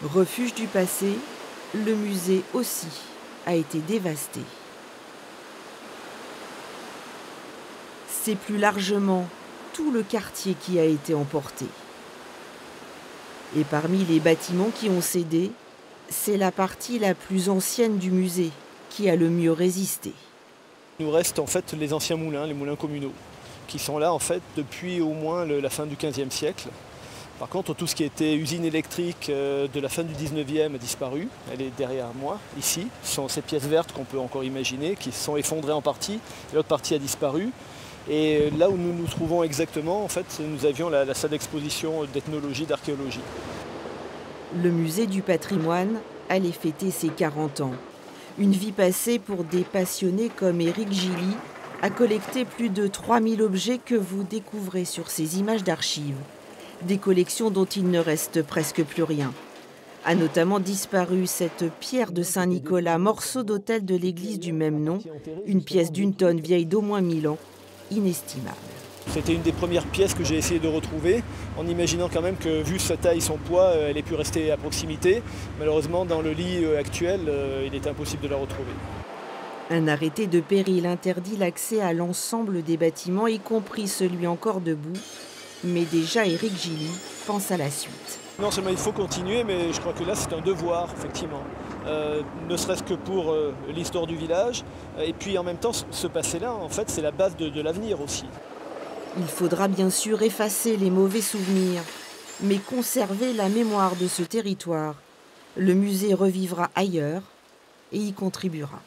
Refuge du passé, le musée aussi a été dévasté. C'est plus largement tout le quartier qui a été emporté. Et parmi les bâtiments qui ont cédé, c'est la partie la plus ancienne du musée qui a le mieux résisté. Il nous reste en fait les anciens moulins, les moulins communaux, qui sont là en fait depuis au moins la fin du XVe siècle. Par contre, tout ce qui était usine électrique de la fin du XIXe a disparu. Elle est derrière moi, ici. Ce sont ces pièces vertes qu'on peut encore imaginer, qui se sont effondrées en partie. L'autre partie a disparu. Et là où nous nous trouvons exactement, en fait, nous avions la salle d'exposition d'ethnologie, d'archéologie. Le musée du patrimoine allait fêter ses 40 ans. Une vie passée pour des passionnés comme Éric Gilly a collecté plus de 3000 objets que vous découvrez sur ces images d'archives. Des collections dont il ne reste presque plus rien. A notamment disparu cette pierre de Saint-Nicolas, morceau d'autel de l'église du même nom, une pièce d'une tonne vieille d'au moins 1000 ans, inestimable. C'était une des premières pièces que j'ai essayé de retrouver, en imaginant quand même que, vu sa taille, son poids, elle ait pu rester à proximité. Malheureusement, dans le lit actuel, il est impossible de la retrouver. Un arrêté de péril interdit l'accès à l'ensemble des bâtiments, y compris celui encore debout. Mais déjà, Éric Gilly pense à la suite. Non seulement il faut continuer, mais je crois que là, c'est un devoir, effectivement. Ne serait-ce que pour l'histoire du village. Et puis, en même temps, ce passé-là, en fait, c'est la base de l'avenir aussi. Il faudra bien sûr effacer les mauvais souvenirs, mais conserver la mémoire de ce territoire. Le musée revivra ailleurs et y contribuera.